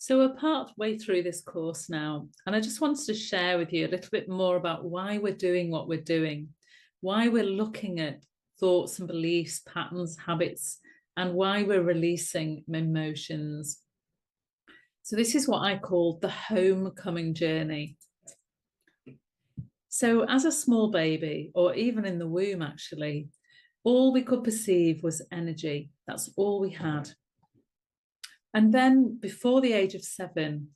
So we're part way through this course now, and I just wanted to share with you a little bit more about why we're doing what we're doing, why we're looking at thoughts and beliefs, patterns, habits, and why we're releasing emotions. So this is what I call the homecoming journey. So as a small baby, or even in the womb, actually, all we could perceive was energy. That's all we had. And then before the age of 7,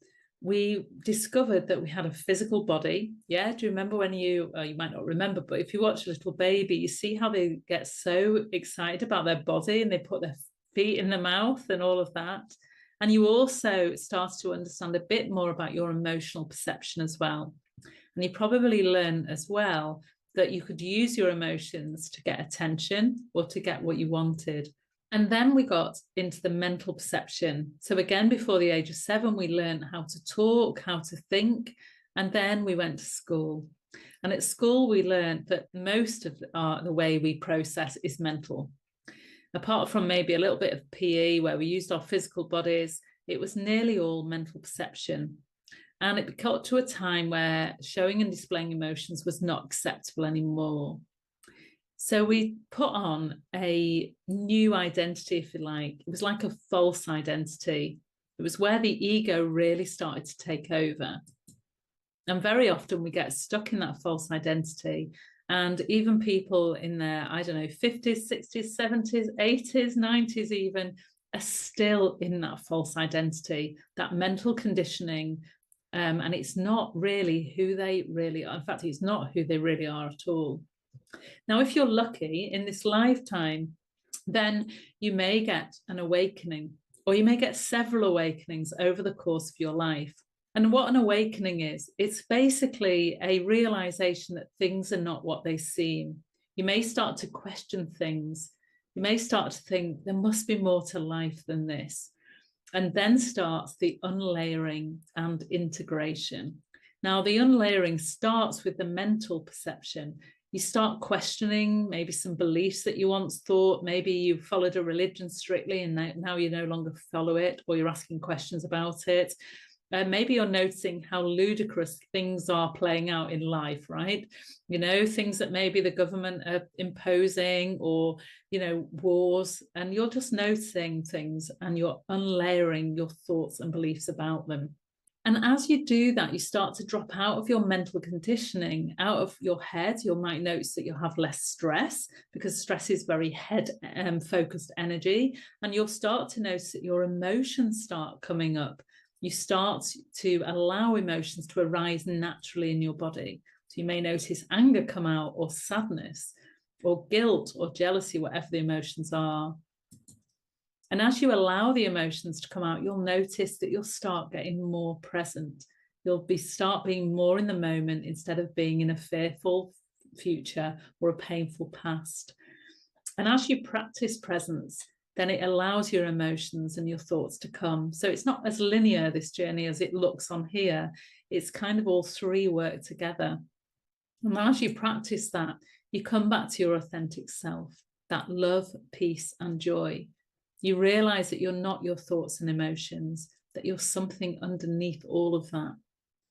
we discovered that we had a physical body. Yeah. Do you remember when you might not remember, but if you watch a little baby, you see how they get so excited about their body and they put their feet in the mouth and all of that. And you also start to understand a bit more about your emotional perception as well. And you probably learn as well that you could use your emotions to get attention or to get what you wanted. And then we got into the mental perception. So again, before the age of 7, we learned how to talk, how to think, and then we went to school. And at school, we learned that most of the way we process is mental. Apart from maybe a little bit of PE where we used our physical bodies, it was nearly all mental perception. And it got to a time where showing and displaying emotions was not acceptable anymore. So we put on a new identity, if you like. It was like a false identity. It was where the ego really started to take over. And very often we get stuck in that false identity. And even people in their, I don't know, 50s, 60s, 70s, 80s, 90s even, are still in that false identity, that mental conditioning. And it's not really who they really are. In fact, it's not who they really are at all. Now, if you're lucky in this lifetime, then you may get an awakening, or you may get several awakenings over the course of your life. And what an awakening is, it's basically a realization that things are not what they seem. You may start to question things. You may start to think there must be more to life than this. And then starts the unlayering and integration. Now, the unlayering starts with the mental perception. You start questioning maybe some beliefs that you once thought. Maybe you followed a religion strictly and now you no longer follow it, or you're asking questions about it. Maybe you're noticing how ludicrous things are playing out in life, right? You know, things that maybe the government are imposing, or, you know, wars, and you're just noticing things and you're unlayering your thoughts and beliefs about them. And as you do that, you start to drop out of your mental conditioning, out of your head. You might notice that you'll have less stress, because stress is very head focused energy. And you'll start to notice that your emotions start coming up. You start to allow emotions to arise naturally in your body. So you may notice anger come out, or sadness, or guilt, or jealousy, whatever the emotions are. And as you allow the emotions to come out, you'll notice that you'll start getting more present. You'll start being more in the moment instead of being in a fearful future or a painful past. And as you practice presence, then it allows your emotions and your thoughts to come. So it's not as linear, this journey, as it looks on here. It's kind of all three work together. And as you practice that, you come back to your authentic self, that love, peace, and joy. You realize that you're not your thoughts and emotions, that you're something underneath all of that.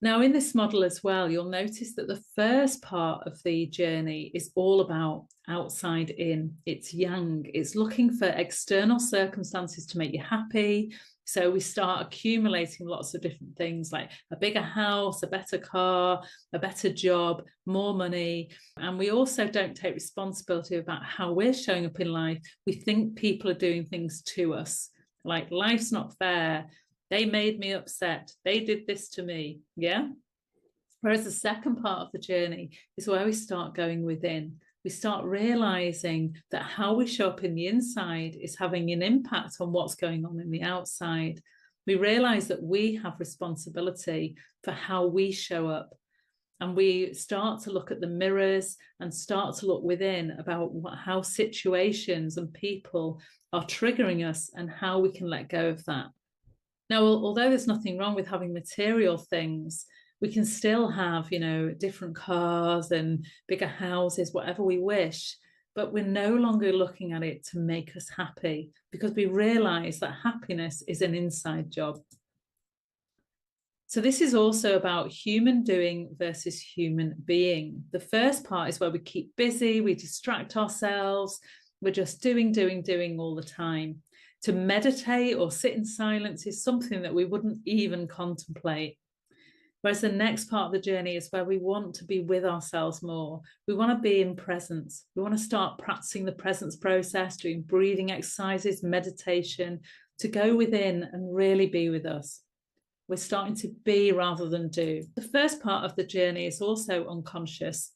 Now, in this model as well, you'll notice that the first part of the journey is all about outside in. It's yang. It's looking for external circumstances to make you happy. So we start accumulating lots of different things, like a bigger house, a better car, a better job, more money. And we also don't take responsibility about how we're showing up in life. We think people are doing things to us, like life's not fair. They made me upset. They did this to me. Yeah. Whereas the second part of the journey is where we start going within. We start realizing that how we show up in the inside is having an impact on what's going on in the outside. We realize that we have responsibility for how we show up. And we start to look at the mirrors and start to look within about how situations and people are triggering us and how we can let go of that. Now, although there's nothing wrong with having material things, we can still have, you know, different cars and bigger houses, whatever we wish, but we're no longer looking at it to make us happy, because we realize that happiness is an inside job. So this is also about human doing versus human being. The first part is where we keep busy, we distract ourselves, we're just doing all the time. To meditate or sit in silence is something that we wouldn't even contemplate. Whereas the next part of the journey is where we want to be with ourselves more. We want to be in presence. We want to start practicing the presence process, doing breathing exercises, meditation, to go within and really be with us. We're starting to be rather than do. The first part of the journey is also unconscious.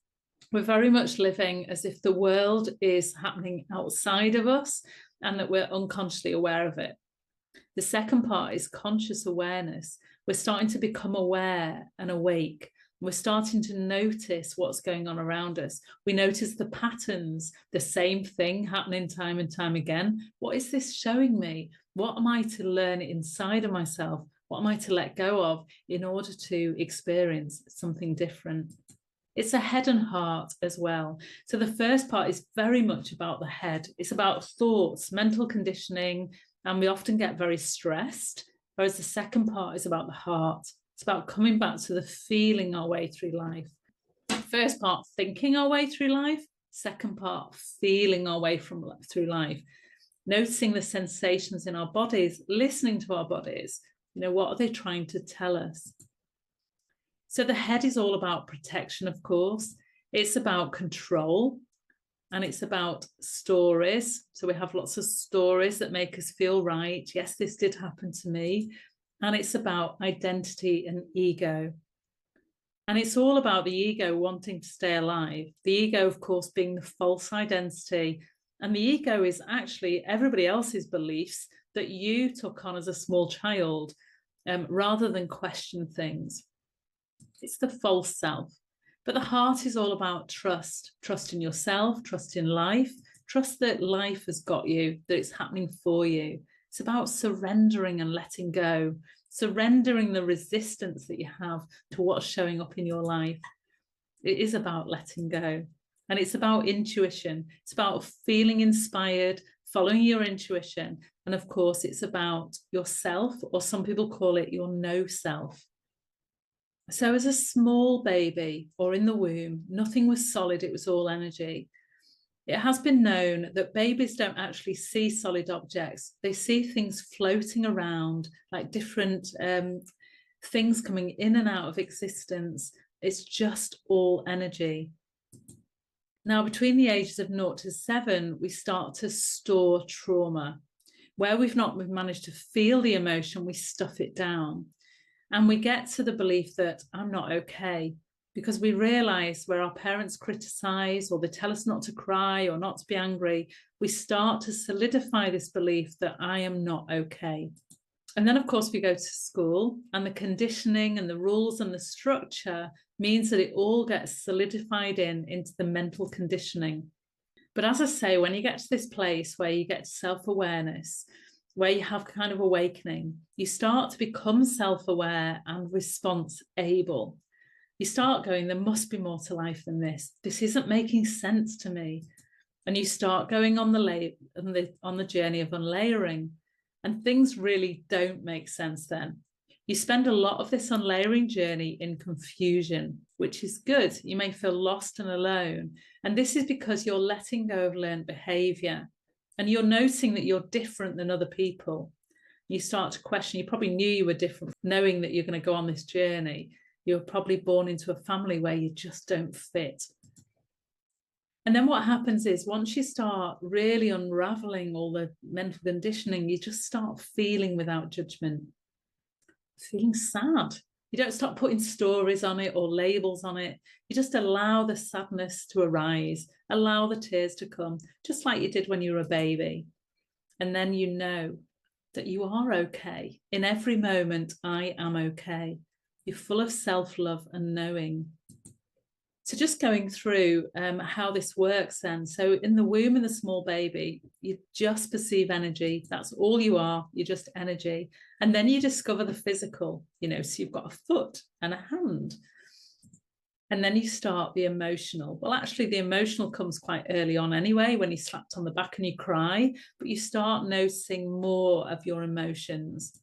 We're very much living as if the world is happening outside of us and that we're unconsciously aware of it. The second part is conscious awareness. We're starting to become aware and awake. We're starting to notice what's going on around us. We notice the patterns, the same thing happening time and time again. What is this showing me? What am I to learn inside of myself? What am I to let go of in order to experience something different? It's a head and heart as well. So the first part is very much about the head. It's about thoughts, mental conditioning, and we often get very stressed. Whereas the second part is about the heart. It's about coming back to the feeling our way through life. First part, thinking our way through life. Second part, feeling our way through life. Noticing the sensations in our bodies, listening to our bodies. You know, what are they trying to tell us? So the head is all about protection, of course. It's about control, and it's about stories. So we have lots of stories that make us feel right. Yes, this did happen to me. And it's about identity and ego. And it's all about the ego wanting to stay alive. The ego, of course, being the false identity. And the ego is actually everybody else's beliefs that you took on as a small child, rather than question things. It's the false self. But the heart is all about trust. Trust in yourself, trust in life, trust that life has got you, that it's happening for you. It's about surrendering and letting go, surrendering the resistance that you have to what's showing up in your life. It is about letting go. And it's about intuition. It's about feeling inspired, following your intuition. And of course, it's about yourself, or some people call it your no self. So as a small baby or in the womb, nothing was solid, it was all energy. It has been known that babies don't actually see solid objects. They see things floating around, like different things coming in and out of existence. It's just all energy. Now, between the ages of 0 to 7, we start to store trauma. Where we've managed to feel the emotion, we stuff it down. And we get to the belief that I'm not okay, because we realize where our parents criticize or they tell us not to cry or not to be angry, we start to solidify this belief that I am not okay. And then, of course, we go to school, and the conditioning and the rules and the structure means that it all gets solidified into the mental conditioning. But as I say, when you get to this place where you get self-awareness, where you have kind of awakening, you start to become self-aware and response able. You start going, there must be more to life than this. This isn't making sense to me. And you start going on the journey of unlayering. And things really don't make sense then. You spend a lot of this unlayering journey in confusion, which is good. You may feel lost and alone. And this is because you're letting go of learned behavior. And you're noticing that you're different than other people. You start to question, you probably knew you were different, knowing that you're going to go on this journey. You're probably born into a family where you just don't fit. And then what happens is, once you start really unraveling all the mental conditioning, you just start feeling without judgment, feeling sad. You don't start putting stories on it or labels on it. You just allow the sadness to arise, allow the tears to come, just like you did when you were a baby. And then you know that you are okay. In every moment, I am okay. You're full of self-love and knowing. So just going through how this works then. So in the womb of the small baby, you just perceive energy. That's all you are. You're just energy. And then you discover the physical, so you've got a foot and a hand. And then you start the emotional. Well, actually, the emotional comes quite early on anyway, when you're slapped on the back and you cry, but you start noticing more of your emotions.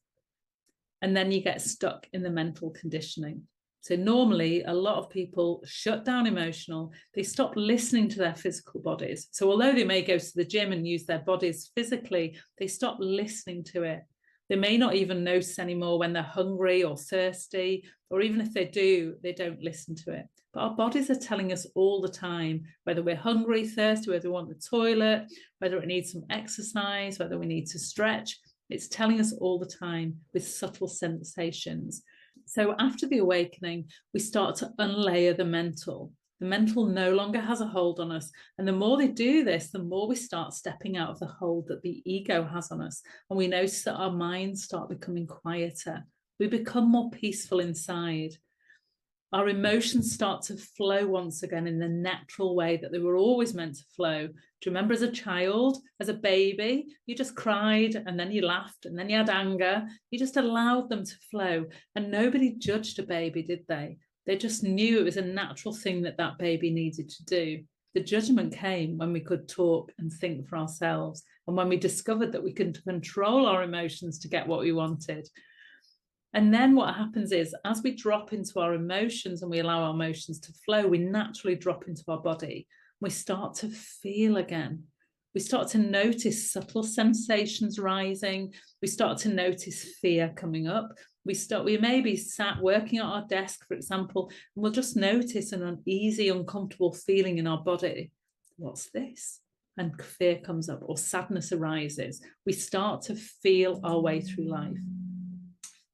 And then you get stuck in the mental conditioning. So normally a lot of people shut down emotional, they stop listening to their physical bodies. So although they may go to the gym and use their bodies physically, they stop listening to it. They may not even notice anymore when they're hungry or thirsty, or even if they do, they don't listen to it. But our bodies are telling us all the time, whether we're hungry, thirsty, whether we want the toilet, whether it needs some exercise, whether we need to stretch. It's telling us all the time with subtle sensations. So after the awakening, we start to unlayer the mental. The mental no longer has a hold on us. And the more they do this, the more we start stepping out of the hold that the ego has on us. And we notice that our minds start becoming quieter. We become more peaceful inside. Our emotions start to flow once again in the natural way that they were always meant to flow. Do you remember as a child, as a baby, you just cried and then you laughed and then you had anger. You just allowed them to flow. And nobody judged a baby, did they? They just knew it was a natural thing that that baby needed to do. The judgment came when we could talk and think for ourselves, and when we discovered that we could control our emotions to get what we wanted. And then what happens is, as we drop into our emotions and we allow our emotions to flow, we naturally drop into our body. We start to feel again. We start to notice subtle sensations rising. We start to notice fear coming up. We may be sat working at our desk, for example, and we'll just notice an uneasy, uncomfortable feeling in our body. What's this? And fear comes up, or sadness arises. We start to feel our way through life.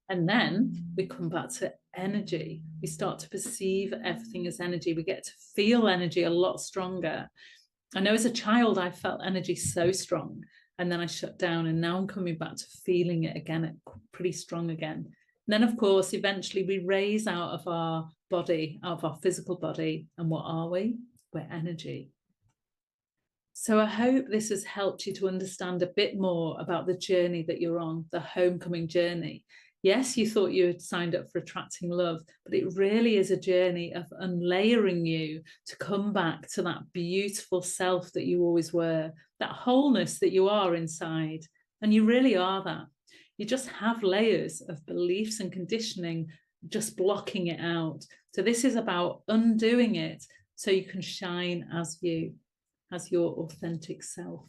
And then we come back to energy. We start to perceive everything as energy. We get to feel energy a lot stronger. I know as a child, I felt energy so strong, and then I shut down, and now I'm coming back to feeling it again, pretty strong again. And then, of course, eventually we raise out of our body, out of our physical body. And what are we? We're energy. So I hope this has helped you to understand a bit more about the journey that you're on, the homecoming journey. Yes, you thought you had signed up for attracting love, but it really is a journey of unlayering you to come back to that beautiful self that you always were, that wholeness that you are inside. And you really are that. You just have layers of beliefs and conditioning just blocking it out. So this is about undoing it so you can shine as you, as your authentic self.